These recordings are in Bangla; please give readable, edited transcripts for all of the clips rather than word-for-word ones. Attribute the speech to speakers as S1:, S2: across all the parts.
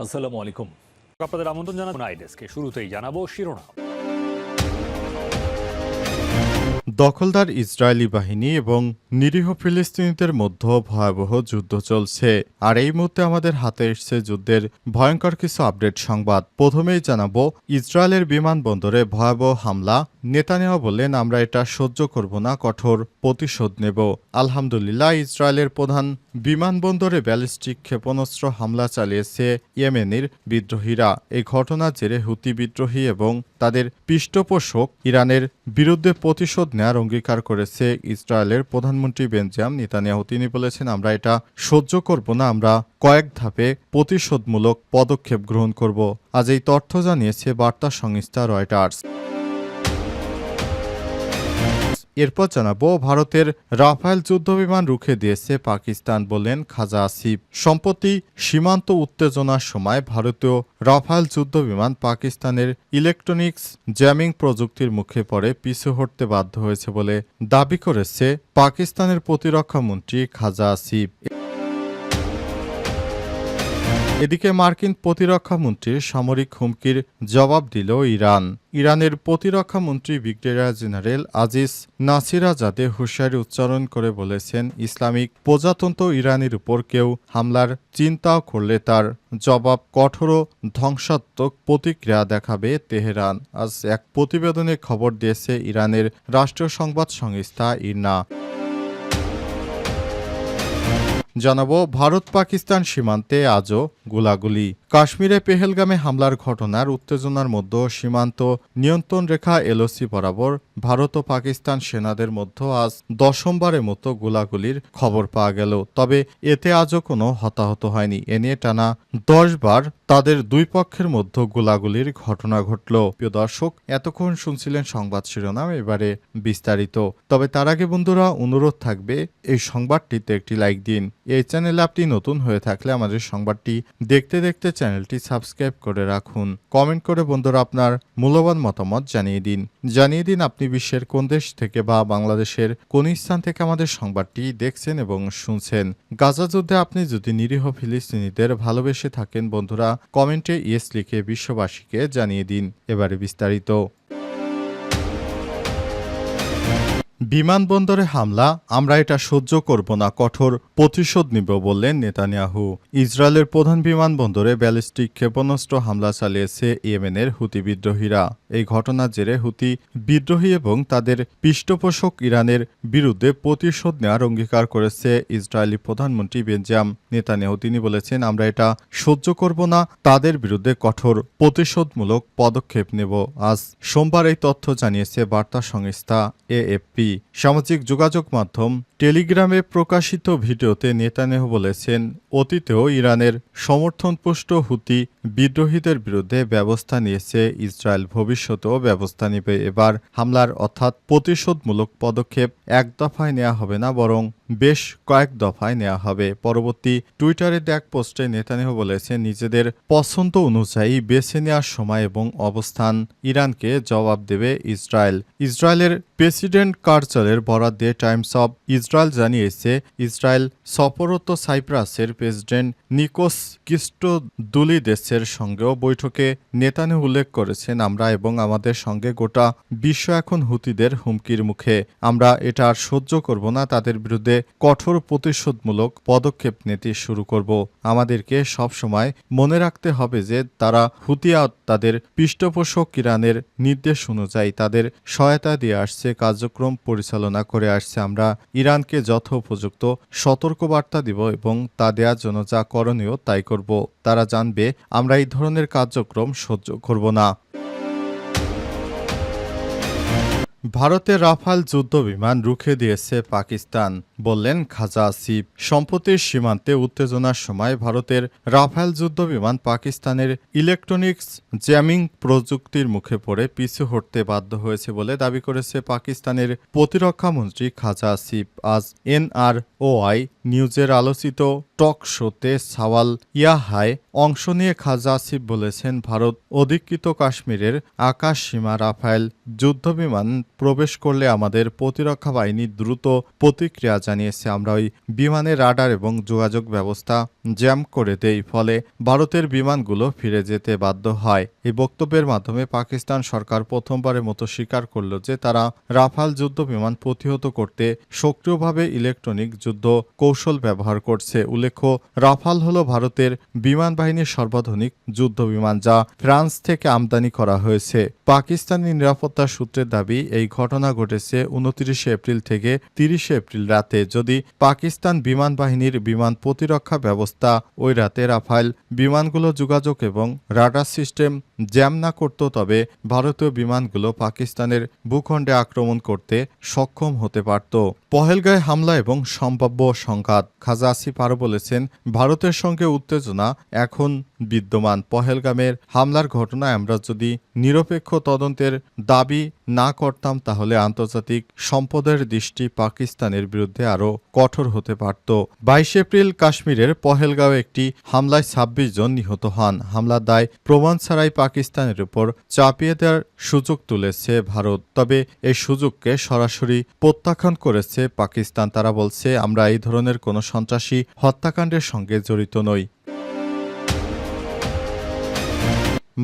S1: আসসালামু আলাইকুম। আপনাদের আমন্ত্রণ জানাবো আইডেস্কে। শুরুতেই জানাবো শিরোনাম।
S2: দখলদার ইসরায়েলি বাহিনী এবং নিরীহ ফিলিস্তিনিদের মধ্যে ভয়াবহ যুদ্ধ চলছে। আর এই মুহূর্তে আমাদের হাতে এসছে যুদ্ধের ভয়ঙ্কর কিছু আপডেট সংবাদ। প্রথমেই জানাবো ইসরায়েলের বিমানবন্দরে ভয়াবহ হামলা। নেতানিয়াহু বললেন, আমরা এটা সহ্য করব না, কঠোর প্রতিশোধ নেব। আলহামদুলিল্লাহ, ইসরায়েলের প্রধান বিমানবন্দরে ব্যালিস্টিক ক্ষেপণাস্ত্র হামলা চালিয়েছে ইয়েমেনের বিদ্রোহীরা। এই ঘটনার জেরে হুতি বিদ্রোহী এবং তাদের পৃষ্ঠপোষক ইরানের বিরুদ্ধে প্রতিশোধ নেয়ার অঙ্গীকার করেছে ইসরায়েলের প্রধানমন্ত্রী বেঞ্জামিন নেতানিয়াহু। তিনি বলেছেন, আমরা এটা সহ্য করব না, আমরা কয়েক ধাপে প্রতিশোধমূলক পদক্ষেপ গ্রহণ করব। আজ এই তথ্য জানিয়েছে বার্তা সংস্থা রয়টার্স। এরপর জানাবো ভারতের রাফায়েল যুদ্ধবিমান রুখে দিয়েছে পাকিস্তান, বললেন খাজা আসিফ। সম্প্রতি সীমান্ত উত্তেজনার সময় ভারতীয় রাফায়েল যুদ্ধবিমান পাকিস্তানের ইলেকট্রনিক্স জ্যামিং প্রযুক্তির মুখে পড়ে পিছু হটতে বাধ্য হয়েছে বলে দাবি করেছে পাকিস্তানের প্রতিরক্ষা মন্ত্রী খাজা আসিফ। এদিকে মার্কিন প্রতিরক্ষা মন্ত্রীর সামরিক হুমকির জবাব দিল ইরান। ইরানের প্রতিরক্ষা মন্ত্রী ব্রিগেডিয়ার জেনারেল আজিজ নাসিরাজাদে হুঁশিয়ারি উচ্চারণ করে বলেছেন, ইসলামিক প্রজাতন্ত্র ইরানের উপর কেউ হামলার চিন্তাও করলে তার জবাব কঠোর ও ধ্বংসাত্মক প্রতিক্রিয়া দেখাবে তেহরান। আজ এক প্রতিবেদনে খবর দিয়েছে ইরানের রাষ্ট্রীয় সংবাদ সংস্থা ইরনা। জানাবো ভারত পাকিস্তান সীমান্তে আজও গোলাগুলি। কাশ্মীরে পেহেলগামে হামলার ঘটনার উত্তেজনার মধ্যে সীমান্ত নিয়ন্ত্রণ রেখা এলওসি বরাবর ভারত ও পাকিস্তান সেনাদের মধ্যে আজ দশমবারের মতো গোলাগুলির খবর পাওয়া গেল। তবে এতে আজও কোনো হতাহত হয়নি। এ নিয়ে টানা 10 বার তাদের দুই পক্ষের মধ্যে গোলাগুলির ঘটনা ঘটল। প্রিয় দর্শক, এতক্ষণ শুনছিলেন সংবাদ শিরোনাম, এবারে বিস্তারিত। তবে তার আগে বন্ধুরা, অনুরোধ থাকবে এই সংবাদটিতে একটি লাইক দিন। এই চ্যানেলে আপনি নতুন হয়ে থাকলে আমাদের সংবাদটি দেখতে দেখতে চ্যানেলটি সাবস্ক্রাইব করে রাখুন। কমেন্ট করে বন্ধুরা আপনার মূল্যবান মতামত জানিয়ে দিন আপনি বিশ্বের কোন দেশ থেকে বা বাংলাদেশের কোন স্থান থেকে আমাদের সংবাদটি দেখছেন এবং শুনছেন। গাজা যুদ্ধে আপনি যদি নিরীহ ফিলিস্তিনিদের ভালোবেসে থাকেন বন্ধুরা, কমেন্টে ইয়েস লিখে বিশ্ববাসীকে জানিয়ে দিন। এবারে বিস্তারিত। বিমানবন্দরে হামলা, আমরা এটা সহ্য করব না, কঠোর প্রতিশোধ নিব, বললেন নেতানিয়াহু। ইসরায়েলের প্রধান বিমানবন্দরে ব্যালিস্টিক ক্ষেপণাস্ত্র হামলা চালিয়েছে ইয়েমেনের হুতি বিদ্রোহীরা। এই ঘটনার জেরে হুতি বিদ্রোহী এবং তাদের পৃষ্ঠপোষক ইরানের বিরুদ্ধে প্রতিশোধ নেওয়ার অঙ্গীকার করেছে ইসরায়েলি প্রধানমন্ত্রী বেঞ্জামিন নেতানিয়াহু। তিনি বলেছেন, আমরা এটা সহ্য করব না, তাদের বিরুদ্ধে কঠোর প্রতিশোধমূলক পদক্ষেপ নেব। আজ সোমবার এই তথ্য জানিয়েছে বার্তা সংস্থা এএফপি। সামাজিক যোগাযোগ মাধ্যম টেলিগ্রামে প্রকাশিত ভিডিওতে নেতানিয়াহু বলেছেন, অতীতেও ইরানের সমর্থনপুষ্ট হুতি বিদ্রোহীদের বিরুদ্ধে ব্যবস্থা নিয়েছে ইসরায়েল, ভবিষ্যতেও ব্যবস্থা নেবে। এবার হামলার অর্থাৎ প্রতিশোধমূলক পদক্ষেপ এক দফায় নেওয়া হবে না, বরং বেশ কয়েক দফায় নেওয়া হবে। পরবর্তী টুইটারে এক পোস্টে নেতানিয়াহু বলেছেন, নিজেদের পছন্দ অনুযায়ী বেছে নেওয়ার সময় এবং অবস্থান ইরানকে জবাব দেবে ইসরায়েল। ইসরায়েলের প্রেসিডেন্ট কার্যালয়ের বরাত দিয়ে টাইমস অব ইসরায়েল জানিয়েছে, ইসরায়েল সফররত সাইপ্রাসের প্রেসিডেন্ট নিকোস ক্রিস্টোদুলিদেসের সঙ্গেও বৈঠকে নেতানিয়াহু উল্লেখ করেছেন, আমরা এবং আমাদের সঙ্গে গোটা বিশ্ব এখন হুতিদের হুমকির মুখে। আমরা এটা আর সহ্য করব না, তাদের বিরুদ্ধে কঠোর প্রতিশোধমূলক পদক্ষেপ নিতে শুরু করব। আমাদেরকে সবসময় মনে রাখতে হবে যে তারা হুতিয়া তাদের পৃষ্ঠপোষক ইরানের নির্দেশ অনুযায়ী তাদের সহায়তা দিয়ে আসছে, কার্যক্রম পরিচালনা করে আসছে। আমরা ইরানকে যথোপযুক্ত সতর্কবার্তা দিব এবং তা দেওয়ার জন্য যা করণীয় তাই করব। তারা জানবে আমরা এই ধরনের কার্যক্রম সহ্য করব না। ভারতের রাফাল যুদ্ধবিমান রুখে দিয়েছে পাকিস্তান, বললেন খাজা আসিফ। সম্প্রতি সীমান্তে উত্তেজনার সময় ভারতের রাফাল যুদ্ধবিমান পাকিস্তানের ইলেকট্রনিক্স জ্যামিং প্রযুক্তির মুখে পড়ে পিছু হটতে বাধ্য হয়েছে বলে দাবি করেছে পাকিস্তানের প্রতিরক্ষা মন্ত্রী খাজা আসিফ। আজ NROI নিউজের আলোচিত টক শোতে সাওয়াল ইয়াহায় অংশ নিয়ে খাজা আসিফ বলেছেন, ভারত অধিকৃত কাশ্মীরের আকাশ সীমা রাফায়েল যুদ্ধবিমান প্রবেশ করলে আমাদের প্রতিরক্ষা বাহিনী দ্রুত প্রতিক্রিয়া জানিয়েছে। আমরা ওই বিমানের রাডার এবং যোগাযোগ ব্যবস্থা জ্যাম করে দেই, ফলে ভারতের বিমানগুলো ফিরে যেতে বাধ্য হয়। এই বক্তব্যের মাধ্যমে পাকিস্তান সরকার প্রথমবারের মতো স্বীকার করল যে তারা রাফাল যুদ্ধ বিমান প্রতিহত করতে সক্রিয়ভাবে ইলেকট্রনিক যুদ্ধ কৌশল ব্যবহার করছে। উল্লেখ্য, রাফাল হল ভারতের বিমান বাহিনীর সর্বাধুনিক যুদ্ধ বিমান, যা ফ্রান্স থেকে আমদানি করা হয়েছে। পাকিস্তানি নিরাপত্তা সূত্রের দাবি, এই ঘটনা ঘটেছে 29 এপ্রিল থেকে 30 এপ্রিল রাতে। যদি পাকিস্তান বিমান বাহিনীর বিমান প্রতিরক্ষা ব্যবস্থা ওই রাতে রাফাল বিমানগুলো যোগাযোগ এবং রাডার সিস্টেম জ্যাম না করত, তবে ভারতীয় বিমানগুলো পাকিস্তানের ভূখণ্ডে আক্রমণ করতে সক্ষম হতে পারত। পহেলগাঁয়ে হামলা এবং সম্ভাব্য সংঘাত। খাজা আসিফ আরও বলেছেন, ভারতের সঙ্গে উত্তেজনা এখন বিদ্যমান। পহেলগামের হামলার ঘটনায় আমরা যদি নিরপেক্ষ তদন্তের দাবি না করতাম, তাহলে আন্তর্জাতিক সম্পদের দৃষ্টি পাকিস্তানের বিরুদ্ধে আরও কঠোর হতে পারত। 22 এপ্রিল কাশ্মীরের পহেলগাঁও একটি হামলায় 26 জন নিহত হন। হামলার দায় প্রমাণ ছাড়াই পাকিস্তানের উপর চাপিয়ে দেওয়ার সুযোগ তুলেছে ভারত, তবে এই সুযোগকে সরাসরি প্রত্যাখ্যান করেছে পাকিস্তান। তারা বলছে, আমরা এই ধরনের কোনো সন্ত্রাসী হত্যাকাণ্ডের সঙ্গে জড়িত নই।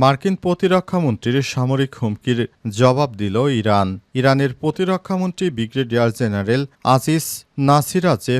S2: মার্কিন প্রতিরক্ষামন্ত্রীর সামরিক হুমকির জবাব দিল ইরান। ইরানের প্রতিরক্ষামন্ত্রী ব্রিগেডিয়ার জেনারেল আজিজ নাসিরাজে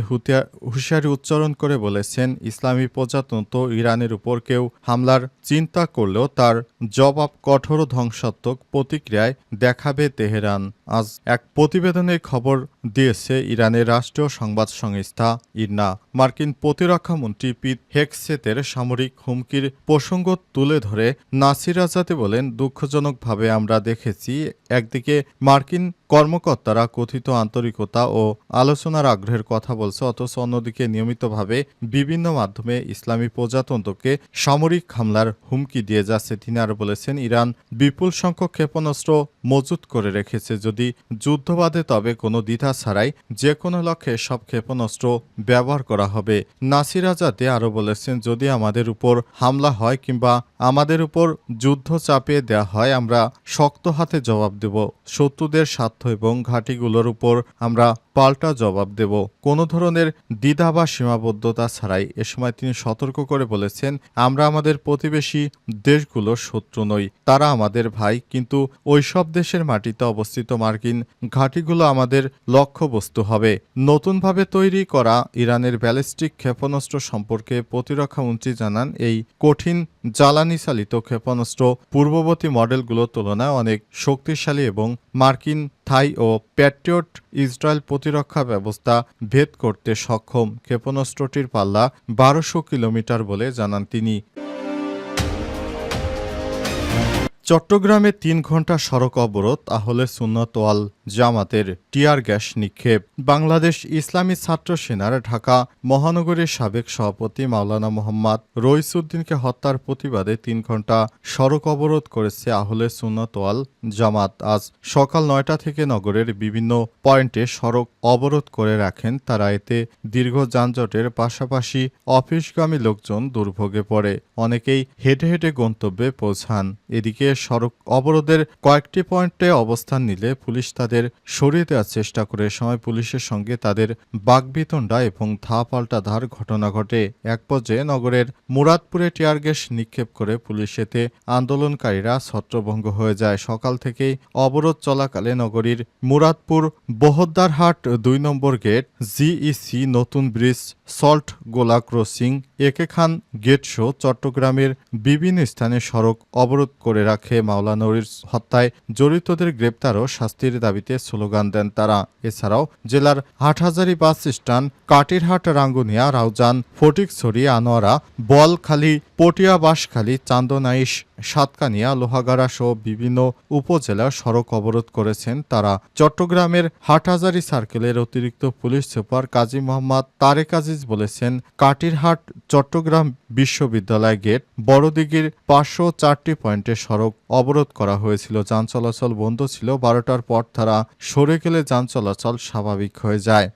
S2: হুঁশিয়ারি উচ্চারণ করে বলেছেন, ইসলামী প্রজাতন্ত্র ইরানের উপর কেউ হামলার চিন্তা করলেও তার জবাব কঠোর ধ্বংসাত্মক প্রতিক্রিয়ায় দেখাবে তেহরান। আজ এক প্রতিবেদনে খবর দিয়েছে ইরানের রাষ্ট্রীয় সংবাদ সংস্থা ইরনা। মার্কিন প্রতিরক্ষামন্ত্রী পিট হেগসেতের সামরিক হুমকির প্রসঙ্গ তুলে ধরে নাসিরাজাতে বলেন, দুঃখজনকভাবে আমরা দেখেছি, একদিকে মার্কিন কর্মকর্তারা কথিত আন্তরিকতা ও আলোচনার আগ্রহের কথা বলছে, অথচ অন্যদিকে নিয়মিতভাবে বিভিন্ন মাধ্যমে ইসলামী প্রজাতন্ত্রকে সামরিক হামলার হুমকি দিয়ে যাচ্ছে। তিনি আরও বলেছেন, ইরান বিপুল সংখ্যক ক্ষেপণাস্ত্র মজুত করে রেখেছে। যদি যুদ্ধ বাধে তবে কোনো দ্বিধা ছাড়াই যে কোনো লক্ষ্যে সব ক্ষেপণাস্ত্র ব্যবহার করা হবে। নাসিরাজাতে আরও বলেছেন, যদি আমাদের উপর হামলা হয় কিংবা আমাদের উপর যুদ্ধ চাপিয়ে দেওয়া হয়, আমরা শক্ত হাতে জবাব দেব। শত্রুদের স্বার্থ এবং ঘাঁটিগুলোর উপর আমরা পাল্টা জবাব দেব, কোনো ধরনের দ্বিধা বা সীমাবদ্ধতা ছাড়াই। এ সময় তিনি সতর্ক করে বলেছেন, আমরা আমাদের প্রতিবেশী দেশগুলোর শত্রু নই, তারা আমাদের ভাই, কিন্তু ওইসব দেশের মাটিতে অবস্থিত মার্কিন ঘাঁটিগুলো আমাদের লক্ষ্যবস্তু হবে। নতুনভাবে তৈরি করা ইরানের ব্যালিস্টিক ক্ষেপণাস্ত্র সম্পর্কে প্রতিরক্ষামন্ত্রী জানান, এই কঠিন জ্বালানি চালিত ক্ষেপণাস্ত্র পূর্ববর্তী মডেলগুলোর তুলনায় অনেক শক্তিশালী এবং মার্কিন, থাই ও প্যাট্রিয়ট ইসরায়েল প্রতিরক্ষা ব্যবস্থা ভেদ করতে সক্ষম। ক্ষেপণাস্ত্রটির পাল্লা 1200 কিলোমিটার বলে জানান তিনি। চট্টগ্রামে 3 ঘণ্টা সড়ক অবরোধ, আহলে সুন্নাত ওয়াল জামাতের টিয়ার গ্যাস নিক্ষেপ। বাংলাদেশ ইসলামী ছাত্র সেনার ঢাকা মহানগরীর সাবেক সভাপতি মাওলানা মোহাম্মদ রইসুদ্দিনকে হত্যার প্রতিবাদে 3 ঘণ্টা সড়ক অবরোধ করেছে আহলে সুন্নাত ওয়াল জামাত। আজ সকাল 9টা থেকে নগরের বিভিন্ন পয়েন্টে সড়ক অবরোধ করে রাখেন তারা। এতে দীর্ঘ যানজটের পাশাপাশি অফিসগামী লোকজন দুর্ভোগে পড়ে, অনেকেই হেঁটে হেঁটে গন্তব্যে পৌঁছান। এদিকে সড়ক অবরোধের কয়েকটি পয়েন্টে অবস্থান নিলে পুলিশ তাদের সরিয়ে দেওয়ার চেষ্টা করে। সময় পুলিশের সঙ্গে তাদের বাকবিতণ্ডা এবং ধা পাল্টা ধার ঘটনা ঘটে। এক পর্যায়ে নগরের মুরাদপুরে টিয়ার গ্যাস নিক্ষেপ করে পুলিশ, এতে আন্দোলনকারীরা ছত্রভঙ্গ হয়ে যায়। সকাল থেকেই অবরোধ চলাকালে নগরীর মুরাদপুর বহদ্দারহাট 2 নম্বর গেট, জিইসি নতুন ব্রিজ, সল্ট গোলা ক্রসিং, একে খান গেট সহ চট্টগ্রামের বিভিন্ন স্থানে সড়ক অবরোধ করে রাখে। মাওলানা হত্যায় জড়িতদের গ্রেপ্তার ও শাস্তির দাবিতে স্লোগান দেন তারা। এছাড়াও জেলার হাটহাজারী বাস স্ট্যান্ড, কাটিরহাট, রাঙ্গুনিয়া, রাউজান, ফটিকছড়ি, আনোয়ারা, বলখালী, পটিয়া, বাঁশখালী, চান্দনাইশ, সাতকানিয়া, লোহাগাড়া সহ বিভিন্ন উপজেলার সড়ক অবরোধ করেছেন তারা। চট্টগ্রামের হাটহাজারী সার্কেলের অতিরিক্ত পুলিশ সুপার কাজী মোহাম্মদ তারেক আজিজ বলেছেন, কাটিরহাট চট্টগ্রাম বিশ্ববিদ্যালয় গেট, বড়দিঘির 504টি পয়েন্টে সড়ক অবরোধ করা হয়েছিল। যান চলাচল বন্ধ ছিল। 12টার পর তারা সরে গেলে যান চলাচল স্বাভাবিক হয়ে যায়।